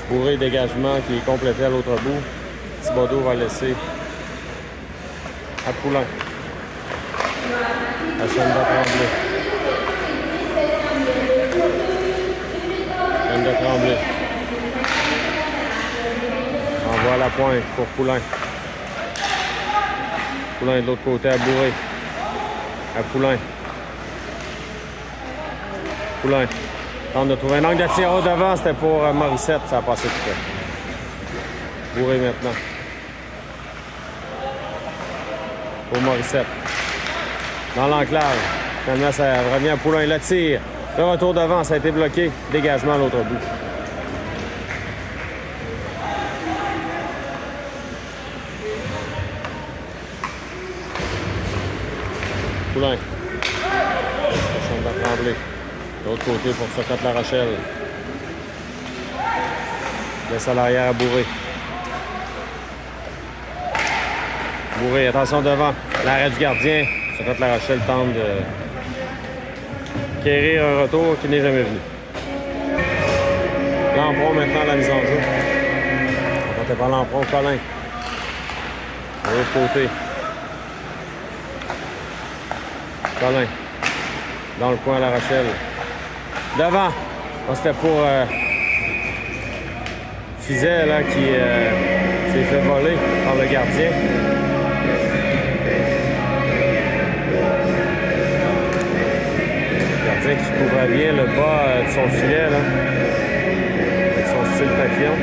Bourré, dégagement qui est complété à l'autre bout. Thibodeau va laisser à Poulain. À Chanda Tremblay. Chanda Tremblay. Envoie à la pointe pour Poulain. Poulain de l'autre côté à Bourré. À Poulain. Poulain. Tente de trouver un angle de tir au devant. C'était pour Morissette. Ça a passé tout près. Bourré maintenant. Pour Morissette. Dans l'enclave. Finalement, ça revient à Poulain. Le tir. Le retour devant, ça a été bloqué. Dégagement à l'autre bout. Poulain. Chambre Tremblay. De l'autre côté pour Socotte La Rochelle. Laisse à l'arrière à Bourré. Bourré, attention devant. L'arrêt du gardien. Socotte La Rochelle tente de quérir un retour qui n'est jamais venu. Lampron maintenant la mise en jeu. On comptait par Lampron, Colin. De l'autre côté. Colin. Dans le coin La Rochelle. Devant. Oh, c'était pour Fizet là, qui s'est fait voler par le gardien. Le gardien qui couvrait bien le bas de son filet là, avec son style papillon.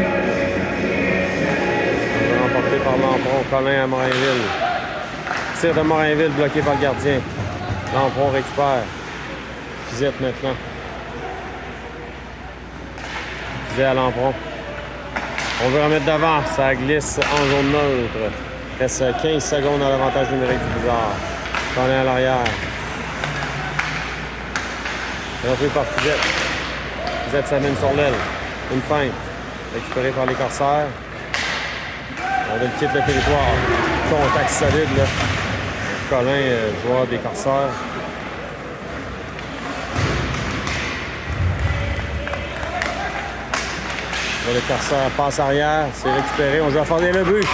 Remporté par Lampron. Colin à Morainville. Tir de Morainville bloqué par le gardien. Lampron récupère. Fizette maintenant. Fizette à Lampron. On veut remettre devant. Ça glisse en zone neutre. Reste 15 secondes à l'avantage numérique du Blizzard. Colin à l'arrière. Repris par Fizette. Fizette s'amène sur l'aile. Une feinte. Récupérée par les Corsaires. On quitte le territoire. Contact solide là. Colin, joueur des Corsaires. Le Corsaire passe arrière, c'est récupéré. On joue à fonder le but.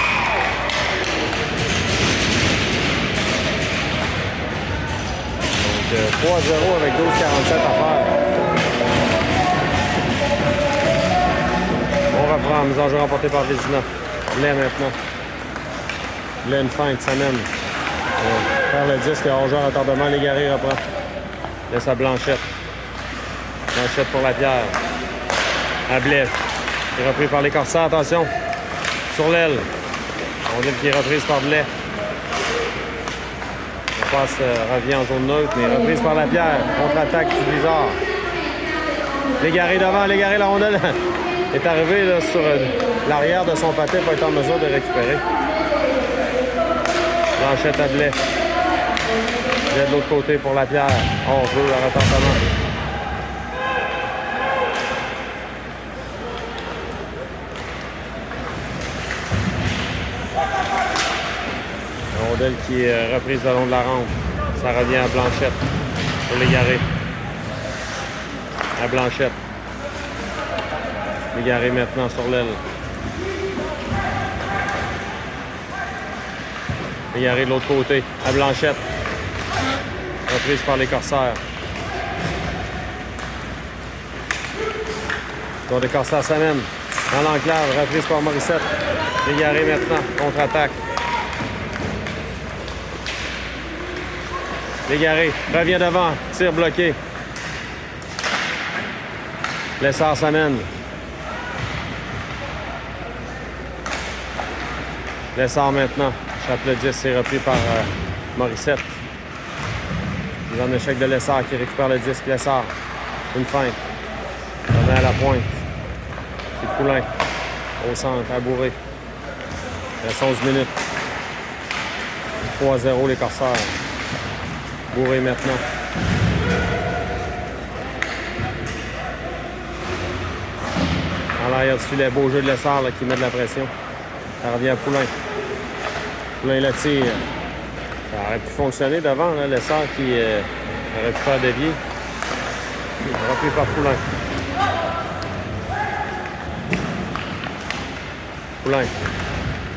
Donc 3-0 avec 12-47 à faire. On reprend. Mise en jeu remportée par Vézina. Blais maintenant. Blais une feinte, ça mène. Faire le disque, hors-jeu à retardement, Légaré reprend. Laisse à Blanchette. Blanchette pour la pierre. À Blais. Il est repris par les Corsaires, attention. Sur l'aile. On dit qu'il est reprise par Blais. La passe revient en zone neutre, mais reprise par la pierre. Contre-attaque du Blizzard. Légaré devant, Légaré, la rondelle est arrivé là, sur l'arrière de son pâté pour être en mesure de récupérer. Blanchette à Blais. Blais de l'autre côté pour la pierre. On joue à retardement. Rondelle qui est reprise le long de la rampe. Ça revient à Blanchette pour Légaré. À Blanchette. Légaré maintenant sur l'aile. Légaré de l'autre côté. À Blanchette. Reprise par les Corsaires. Donc les Corsaires s'amènent. Dans l'enclave. Reprise par Morissette. Légaré maintenant. Contre-attaque. Légaré revient devant, tir bloqué. Lessard s'amène. Lessard maintenant. Chapelet 10 c'est repris par Morissette. Il en échec de Lessard qui récupère le disque. Lessard. Une feinte. Revient à la pointe. C'est Poulain. Au centre, à Bourré. Il reste 11 minutes. 3-0 les Corsaires. Bourré maintenant. En l'arrière du filet, beau jeu de Lessard là, qui met de la pression. Ça revient à Poulain. Poulain la tire. Ça aurait pu fonctionner devant, là, Lessard qui aurait pu faire dévier. Repris par Poulain. Poulain.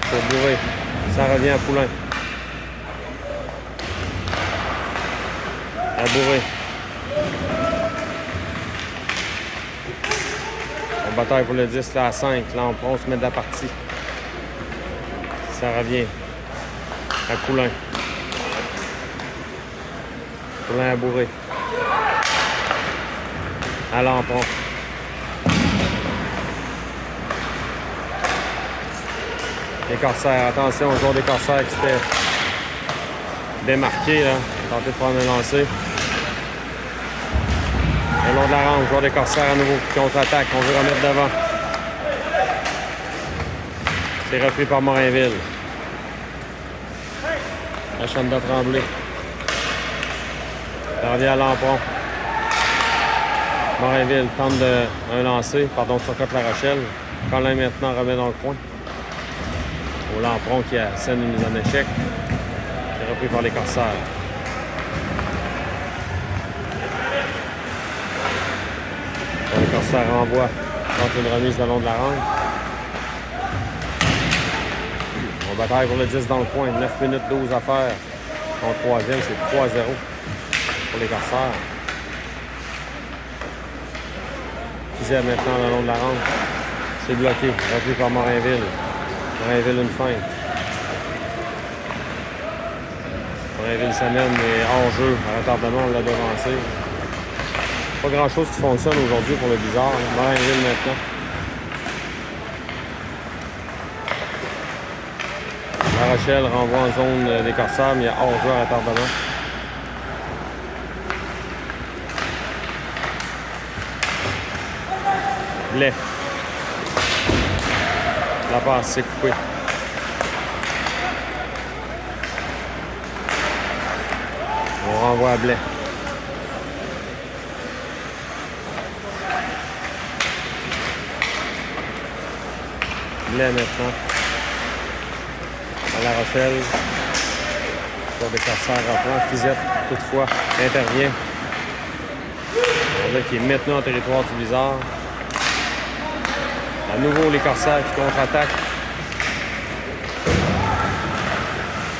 Pour Bourré. Ça revient à Poulain. À Bourré. On bataille pour le 10 là, à 5. Là, on se met de la partie. Ça revient à Poulain. Poulain à Bourré. à l'emprunt. Les Corsaires, attention, le joueur des Corsaires qui s'était démarqué, là. Tenter de prendre un lancer. Le long de la rampe, joueur des Corsaires à nouveau qui contre-attaque. On veut remettre devant. C'est repris par Morinville. La Chanda Tremblay. Ça revient à l'emprunt. Morinville tente un lancer. Pardon, sur Côte La Rochelle. Colin maintenant remet dans le coin. Au Lampron qui assène une mise en échec. C'est repris par les Corsaires. Les Corsaires renvoient. Tente une remise le long de la rampe. On bataille pour le 10 dans le coin. 9 minutes 12 à faire. En troisième, c'est 3-0 pour les Corsaires. Fusée maintenant le long de la rampe. C'est bloqué. Repris par Morinville. Morinville une feinte. Morinville s'amène et hors-jeu. À retardement, on l'a devancé. Pas grand-chose qui fonctionne aujourd'hui pour le Blizzard. Morinville maintenant. La Rochelle renvoie en zone des Corsaires, mais il y a hors-jeu à retardement. Blais. La passe, c'est coupé. On renvoie à Blais. Blais maintenant. À La Rochelle. Pour des Corsaires reprend. Fizette, toutefois, intervient. On a qui est maintenant en territoire du Blizzard. À nouveau, les Corsaires qui contre-attaquent.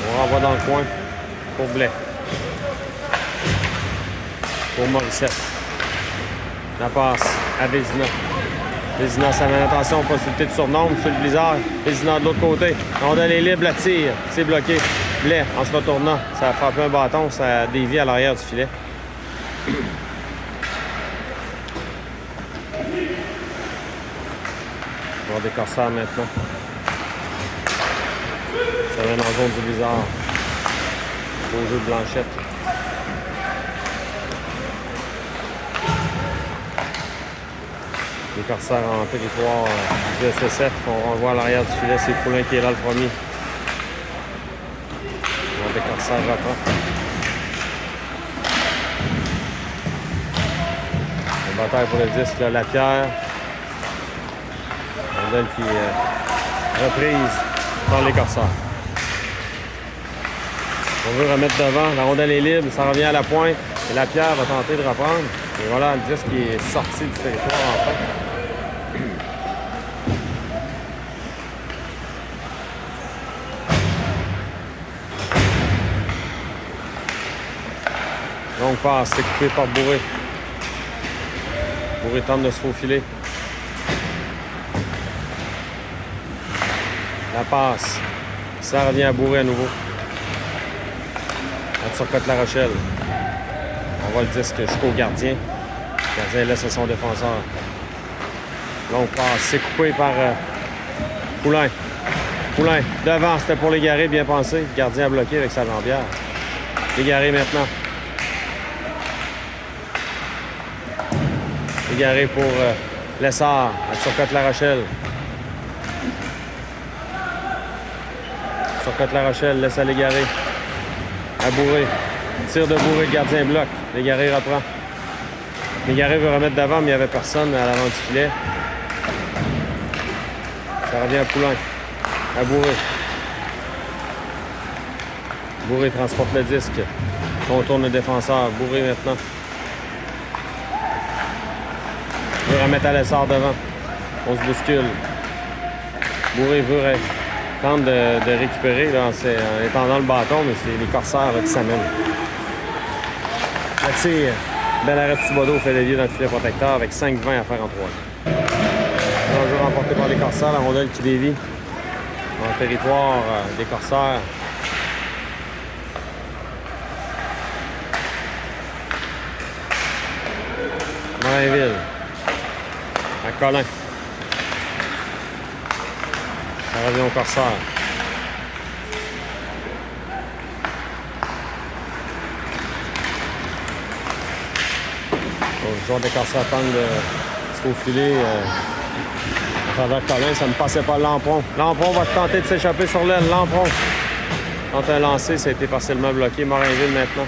On renvoie dans le coin pour Blais. Pour Morissette. La passe à Vézina. Vézina s'amène, attention, possibilité de surnombre sur le Blizzard. Vézina de l'autre côté. Rondelle est libre, la tire. C'est bloqué. Blais, en se retournant, ça a frappé un bâton, ça a dévié à l'arrière du filet. On va des Corsaires maintenant. Ça mène en zone du Blizzard. Beau jeu de Blanchette. Les Corsaires en territoire du SSF. On renvoie à l'arrière du filet. C'est Poulain qui est là le premier. On va des Corsaires reprend. La bataille pour le disque, là, Lapierre. Rondelle qui est reprise par les Corsaires. On veut remettre devant. La rondelle est libre. Ça revient à la pointe. Et Lapierre va tenter de reprendre. Et voilà le disque qui est sorti du territoire enfin. Longue passe, c'est coupé par Bourré. Bourré tente de se faufiler. La passe. Ça revient à Bourré à nouveau. Sur Côte La Rochelle. On va le disque jusqu'au gardien. Le gardien laisse à son défenseur. Longue passe. C'est coupé par Poulain. Poulain. Devant, c'était pour Légaré, bien pensé. Le gardien a bloqué avec sa jambière. Légaré maintenant. Légaré pour Lessard. Sur Côte La Rochelle. Sur Côte La Rochelle, laisse à Légaré. À Bourré. Tire de Bourré, le gardien bloque. Légaré reprend. Légaré veut remettre d'avant, mais il n'y avait personne à l'avant du filet. Ça revient à Poulain. À Bourré. Bourré transporte le disque. Contourne le défenseur. Bourré maintenant. Veut remettre à Lessard devant. On se bouscule. Bourré veut tente de récupérer là, en étendant le bâton, mais c'est les Corsaires là, qui s'amènent. La tire. Bel arrêt de Thibodeau fait dévier dans le filet protecteur avec 5-20 à faire en 3. Un jeu remporté par les Corsaires, la rondelle qui dévie en territoire des Corsaires. Morinville. À Colin. Ça revient au Corsaire. Le joueur des Corsaires tente de se faufiler à travers Colin. Ça ne passait pas Lampron. Lampron va tenter de s'échapper sur l'aile. Lampron tente un lancer. Ça a été partiellement bloqué. Morinville maintenant.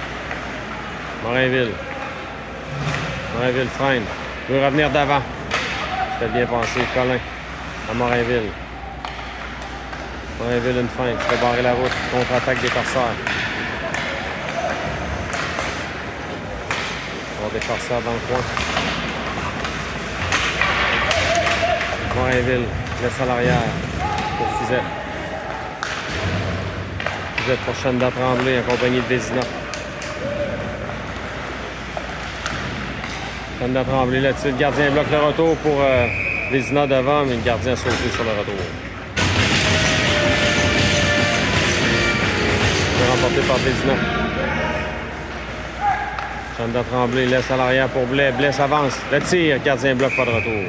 Morinville. Morinville freine. Il veut revenir d'avant. C'était bien pensé. Colin à Morinville. Morinville une feinte. Il fait barrer la route. Contre-attaque des Corsaires. Des Corsaires dans le coin. Morinville laisse à l'arrière pour Fizette. Fizette pour Chanda Tremblay en compagnie de Vézina. Chanda Tremblay là-dessus. Le gardien bloque le retour pour Vézina devant, mais le gardien a sauté sur le retour. C'est remporté par Vézina. Chanda Tremblay laisse à l'arrière pour Blais. Blais s'avance. Le tir. Gardien bloque pas de retour.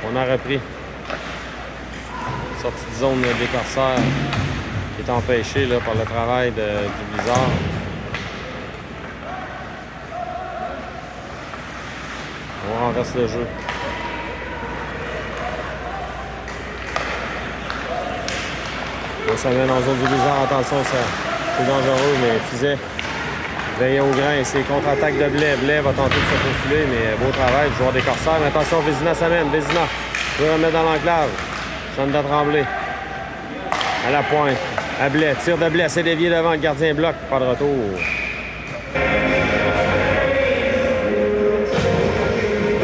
On a repris. Sortie de zone des Corsaires qui est empêchée là, par le travail du Blizzard. On renverse le jeu. On s'amène en zone du Blizzard. Attention, ça. C'est dangereux, mais Fizet veille au grain. C'est contre-attaque de Blais. Blais va tenter de se faufiler, mais beau travail. Le joueur des Corsaires. Mais attention, Vézina s'amène. Vézina veut remettre dans l'enclave. Chanda Tremblay. À la pointe. À Blais. Tire de Blais. C'est dévié devant. Le gardien bloque. Pas de retour.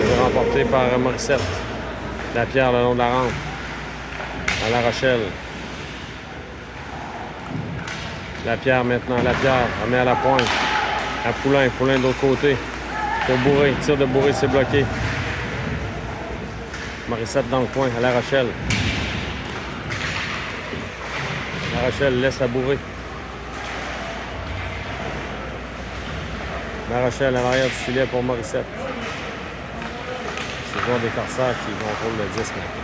C'est remporté par Morissette. Lapierre le long de la rampe. À La Rochelle. Lapierre maintenant, Lapierre remet à la pointe. À Poulain, Poulain de l'autre côté. Pour Bourré, tir de Bourré, c'est bloqué. Morissette dans le coin, à La Rochelle. La Rochelle laisse à Bourré. La Rochelle à l'arrière du filet pour Morissette. C'est le joueur des Corsaires qui contrôle le 10 maintenant.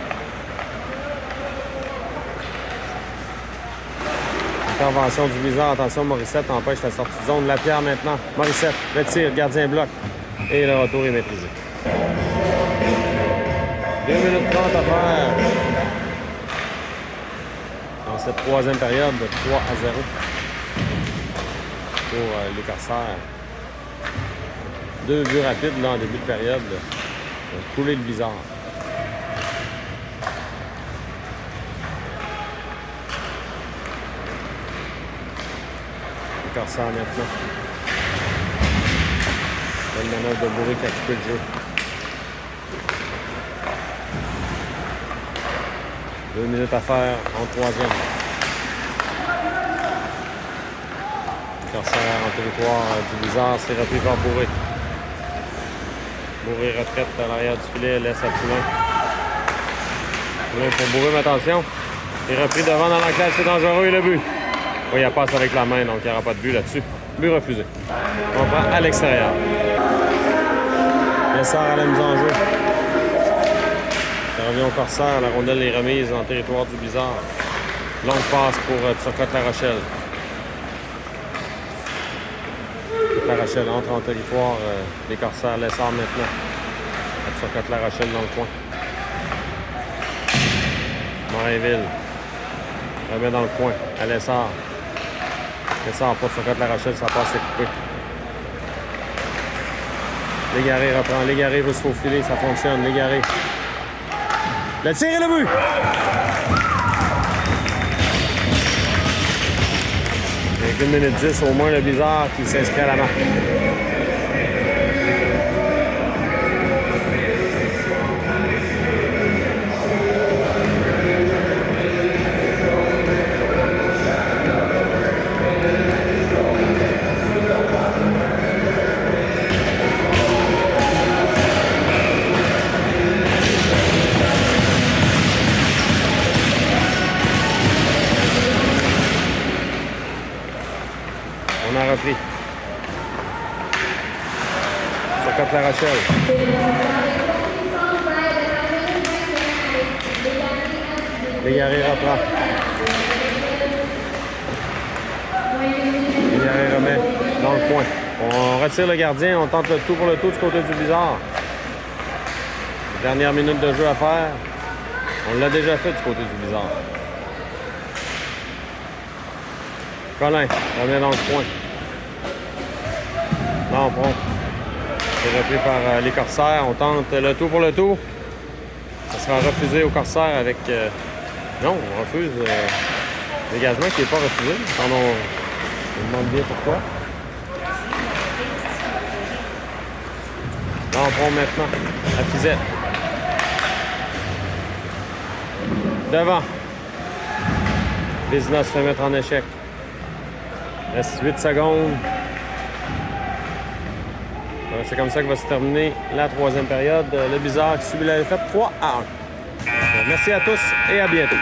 Intervention du Blizzard. Attention, Morissette empêche la sortie de zone. Lapierre maintenant. Morissette, le tir, gardien bloc. Et le retour est maîtrisé. 2 minutes 30 à faire. Dans cette troisième période, de 3 à 0 pour les Corsaires. 2 buts rapides là, en début de période. Couler le Blizzard. Corsaire maintenant. Belle manœuvre de Bourré qui a coupé le jeu. 2 minutes à faire en troisième. Corsaire en territoire du Blizzard, c'est repris par Bourré. Bourré retraite à l'arrière du filet, laisse à Poulain. Poulain pour Bourré, mais attention. Il est repris devant dans l'enclave, c'est dangereux et le but. Oui, il passe avec la main, donc il n'y aura pas de but là-dessus. But refusé. On prend à l'extérieur. Lessard à la mise en jeu. Ça revient au Corsaire. La rondelle est remise en territoire du Blizzard. Longue passe pour Turcotte-La Rochelle. La Rochelle entre en territoire des Corsaires. Lessard maintenant. Turcotte-La Rochelle dans le coin. Morinville. Remet dans le coin. À Lessard. Lessard pas Turcotte-La Rochelle. Ça passe, c'est coupé. Légaré reprend. Légaré veut se faufiler. Ça fonctionne. Légaré. Le tir et le but! Avec 1 minute 10, au moins le Blizzard qui s'inscrit à la marque. On a repris. La Rochelle. Légaré reprend. Légaré remet dans le coin. On retire le gardien, on tente le tout pour le tout du côté du Blizzard. Dernière minute de jeu à faire. On l'a déjà fait du côté du Blizzard. Colin remet dans le coin. Lampron. C'est repris par les Corsaires. On tente le tout pour le tout. Ça sera refusé aux Corsaires avec... non, on refuse le dégagement qui n'est pas refusé. Pardon, on demande bien pourquoi. Lampron maintenant. La Fisette. Devant. Vézina se fait mettre en échec. Reste 8 secondes. C'est comme ça que va se terminer la troisième période. Le Blizzard qui subit la défaite 3-1. Merci à tous et à bientôt.